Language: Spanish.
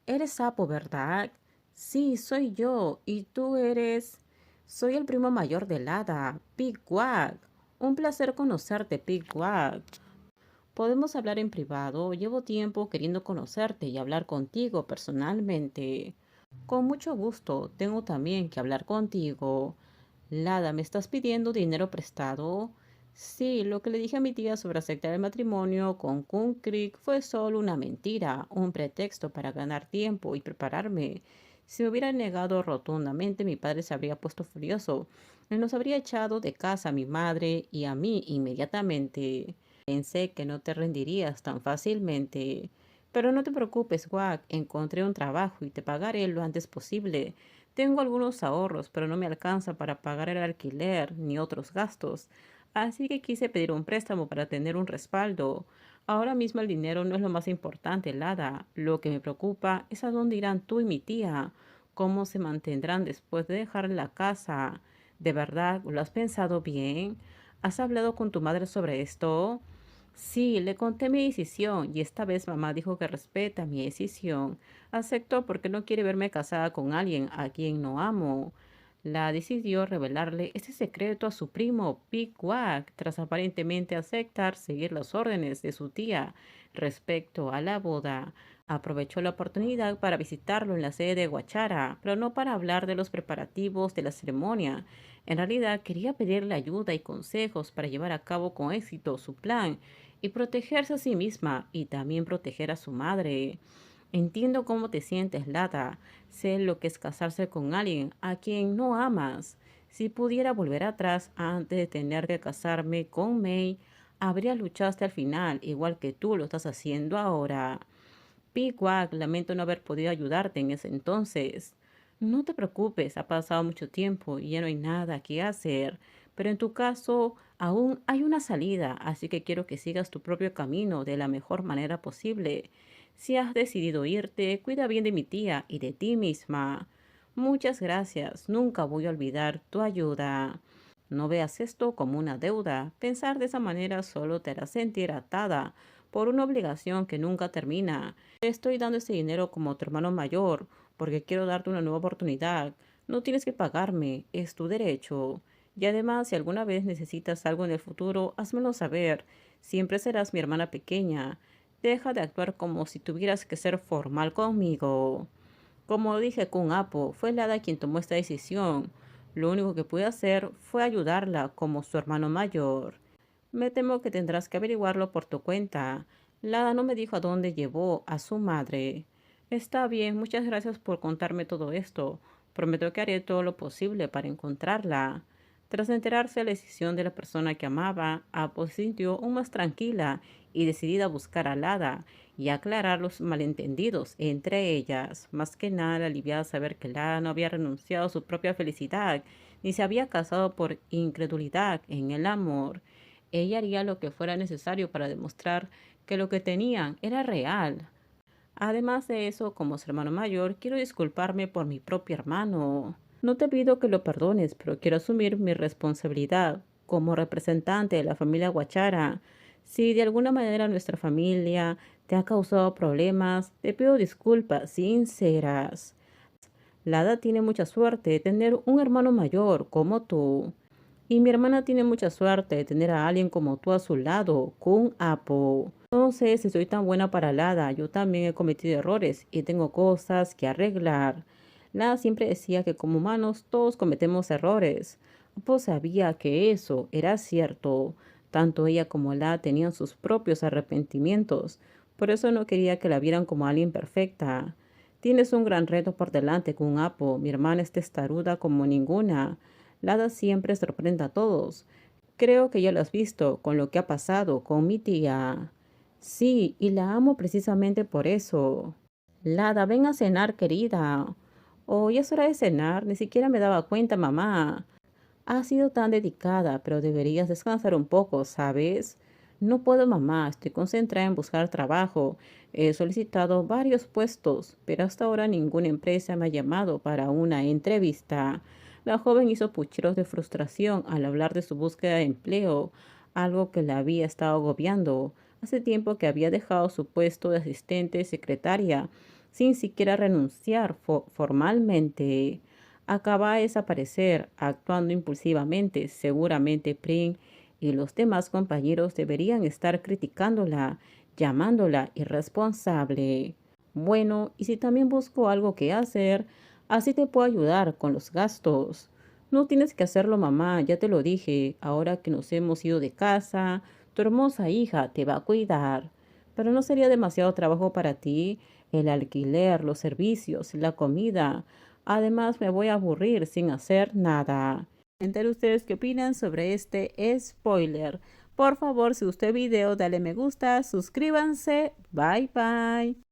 Eres Sapo, ¿verdad? Sí, soy yo. ¿Y tú eres? Soy el primo mayor de Lada, Pigwag. Un placer conocerte, Pigwag. ¿Podemos hablar en privado? Llevo tiempo queriendo conocerte y hablar contigo personalmente. Con mucho gusto, tengo también que hablar contigo. Lada, ¿me estás pidiendo dinero prestado? Sí, lo que le dije a mi tía sobre aceptar el matrimonio con Kun Creek fue solo una mentira, un pretexto para ganar tiempo y prepararme. Si me hubiera negado rotundamente, mi padre se habría puesto furioso. Él nos habría echado de casa a mi madre y a mí inmediatamente. Pensé que no te rendirías tan fácilmente. Pero no te preocupes, Wack, encontré un trabajo y te pagaré lo antes posible. Tengo algunos ahorros, pero no me alcanza para pagar el alquiler ni otros gastos. Así que quise pedir un préstamo para tener un respaldo. Ahora mismo el dinero no es lo más importante, Lada. Lo que me preocupa es a dónde irán tú y mi tía. ¿Cómo se mantendrán después de dejar la casa? ¿De verdad lo has pensado bien? ¿Has hablado con tu madre sobre esto? Sí, le conté mi decisión y esta vez mamá dijo que respeta mi decisión. Aceptó porque no quiere verme casada con alguien a quien no amo. La decidió revelarle este secreto a su primo Big Wag tras aparentemente aceptar seguir las órdenes de su tía respecto a la boda. Aprovechó la oportunidad para visitarlo en la sede de Guachara, pero no para hablar de los preparativos de la ceremonia. En realidad quería pedirle ayuda y consejos para llevar a cabo con éxito su plan y protegerse a sí misma y también proteger a su madre. Entiendo cómo te sientes, Lada. Sé lo que es casarse con alguien a quien no amas. Si pudiera volver atrás antes de tener que casarme con May, habría luchado hasta el final, igual que tú lo estás haciendo ahora. Pigwag, lamento no haber podido ayudarte en ese entonces. No te preocupes, ha pasado mucho tiempo y ya no hay nada que hacer. Pero en tu caso, aún hay una salida, así que quiero que sigas tu propio camino de la mejor manera posible. Si has decidido irte, cuida bien de mi tía y de ti misma. Muchas gracias, nunca voy a olvidar tu ayuda. No veas esto como una deuda. Pensar de esa manera solo te hará sentir atada por una obligación que nunca termina. Te estoy dando ese dinero como tu hermano mayor, porque quiero darte una nueva oportunidad. No tienes que pagarme, es tu derecho. Y además, si alguna vez necesitas algo en el futuro, házmelo saber. Siempre serás mi hermana pequeña. Deja de actuar como si tuvieras que ser formal conmigo. Como dije con Apo, fue Lada quien tomó esta decisión. Lo único que pude hacer fue ayudarla como su hermano mayor. Me temo que tendrás que averiguarlo por tu cuenta. Lada no me dijo a dónde llevó a su madre. Está bien, muchas gracias por contarme todo esto. Prometo que haré todo lo posible para encontrarla. Tras enterarse de la decisión de la persona que amaba, Apple se sintió aún más tranquila y decidida a buscar a Lada y aclarar los malentendidos entre ellas. Más que nada aliviada saber que Lada no había renunciado a su propia felicidad, ni se había casado por incredulidad en el amor. Ella haría lo que fuera necesario para demostrar que lo que tenían era real. Además de eso, como su hermano mayor, quiero disculparme por mi propio hermano. No te pido que lo perdones, pero quiero asumir mi responsabilidad como representante de la familia Guachara. Si de alguna manera nuestra familia te ha causado problemas, te pido disculpas sinceras. Lada tiene mucha suerte de tener un hermano mayor como tú. Y mi hermana tiene mucha suerte de tener a alguien como tú a su lado, Kun Apo. No sé si soy tan buena para Lada, yo también he cometido errores y tengo cosas que arreglar. Lada siempre decía que como humanos todos cometemos errores. Apo sabía que eso era cierto. Tanto ella como Lada tenían sus propios arrepentimientos. Por eso no quería que la vieran como alguien perfecta. Tienes un gran reto por delante, Kun Apo. Mi hermana es testaruda como ninguna. Lada siempre sorprende a todos. Creo que ya lo has visto con lo que ha pasado con mi tía. Sí, y la amo precisamente por eso. Lada, ven a cenar, querida. Oh, ya es hora de cenar. Ni siquiera me daba cuenta, mamá. Has sido tan dedicada, pero deberías descansar un poco, ¿sabes? No puedo, mamá. Estoy concentrada en buscar trabajo. He solicitado varios puestos, pero hasta ahora ninguna empresa me ha llamado para una entrevista. La joven hizo pucheros de frustración al hablar de su búsqueda de empleo, algo que la había estado agobiando. Hace tiempo que había dejado su puesto de asistente secretaria sin siquiera renunciar formalmente. Acaba de desaparecer, actuando impulsivamente. Seguramente Prim y los demás compañeros deberían estar criticándola, llamándola irresponsable. Bueno, y si también busco algo que hacer, así te puedo ayudar con los gastos. No tienes que hacerlo, mamá, ya te lo dije. Ahora que nos hemos ido de casa, tu hermosa hija te va a cuidar. Pero no sería demasiado trabajo para ti el alquiler, los servicios, la comida. Además, me voy a aburrir sin hacer nada. Entre ustedes qué opinan sobre este spoiler. Por favor, si gustó el video, dale me gusta, suscríbanse. Bye bye.